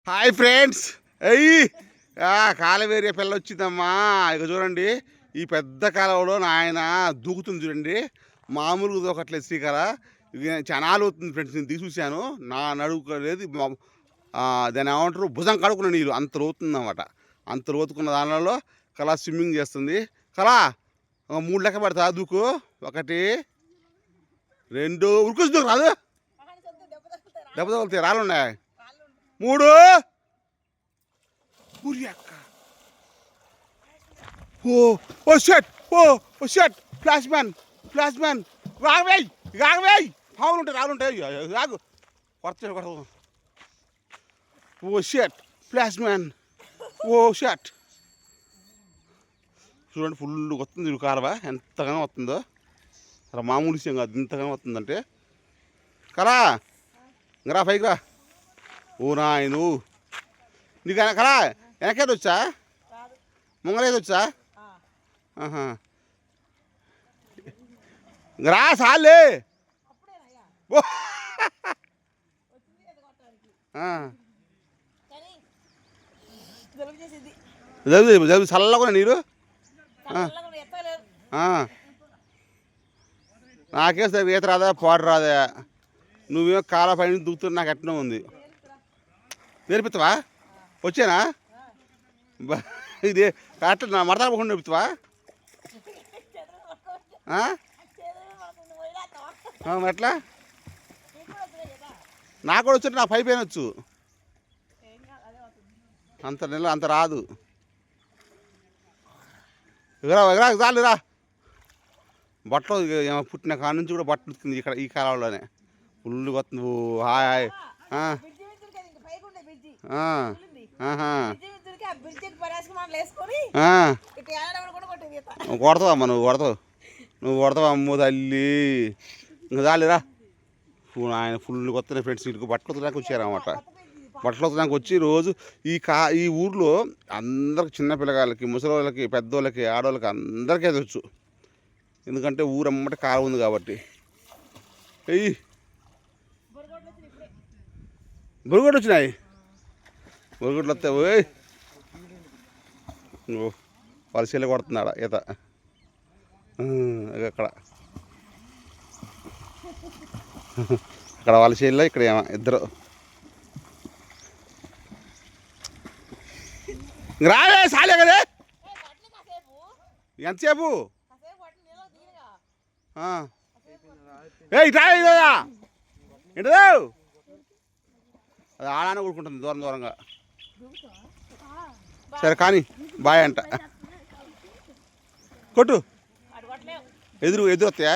Hi friends. అయ్యి కాలవేరే పిల్ల వచ్చిందమ్మా. ఇక చూడండి, ఈ పెద్ద కాలంలో నాయన దూకుతుంది చూడండి. మామూలుగా దూకట్లేదు శ్రీకర. చాలా అవుతుంది ఫ్రెండ్స్, నేను దిగి చూశాను. నా నడుగు లేదు, దాన్ని ఏమంటారు, భుజం కడుక్కున్న నీళ్ళు అంత రోతుంది అన్నమాట. అంత రోతుకున్న దానిలో కళ స్విమ్మింగ్ చేస్తుంది. కళ 3 లెక్క పెడతా దూకు. 1 2 ఉరుకొచ్చి దూకు రాదు, దెబ్బ తగులుతాయి, రాళ్ళు ఉన్నాయి. 3 అక్క. ఓ షట్, ఓ షట్, ఫ్లాష్ మ్యాన్ రాగవేయ్. పావులు ఉంటాయి, రాళ్ళు ఉంటాయి, రాగు కొడతాడు. ఓ షట్, ఫ్లాష్ మ్యాన్, ఓ షట్. చూడండి, ఫుల్ వస్తుంది కారవా, ఎంతగానో వస్తుందో. అలా మామూలు విషయం కాదు, ఇంతగానో వస్తుందంటే. కరా ఇంకరా పైకి రా. ఓ నాయను, నీకు కరా వెనకేది వచ్చా, ముంగలేది వచ్చా? రా సాలే. చల్లగా నీరు. నాకేస్తే ఈత రాదా, పాడు రాదా? నువ్వేమో కాల పైన దూకుతున్నా, నాకు ఎట్లా ఉంది. నేర్పిస్తావా? వచ్చానా ఇది అట్లా నా మడతా పోకుండా నేర్పుతావా? ఎట్లా? నాకు కూడా వచ్చి, నా పై పైన వచ్చు. అంత నెల అంత రాదు. ఎగరా చాలు రా. బట్టలు పుట్టిన కాడ నుంచి కూడా బట్టలు ఉతుకుంది ఇక్కడ ఈ కాలంలోనే. ఫుల్ వస్తుంది. హాయ్ కొడతావమ్మా, నువ్వు కొడతావా? అమ్మో తల్లి, ఇంకా చాలేరా. ఆయన ఫుల్ కొత్తనే ఫ్రెండ్స్. ఇంటికి బట్టలు వద్దడానికి వచ్చారన్నమాట. బట్టలు వద్దడానికి వచ్చి రోజు ఈ ఊర్లో అందరికి, చిన్న పిల్లగాళ్ళకి, ముసలి వాళ్ళకి, పెద్దోళ్ళకి, ఆడవాళ్ళకి అందరికీ ఎదవచ్చు. ఎందుకంటే ఊరమ్మట కాలం ఉంది కాబట్టి. ఎయ్యి బొరుగుడు వచ్చినాయి. బొరుగుడ్లు వస్తాయి. ఓయ్ వలసలు కొడుతున్నాడా ఈత అక్కడ వలసల్లో, ఇక్కడ ఇద్దరు. రావే సాలే కదే. ఎంతసేపు? ఇట్లా ఏంటో అది ఆడానే కూడుకుంటుంది దూరంగా. సరే కానీ బాయ్ అంట. కొట్టు, ఎదురు వస్తాయా?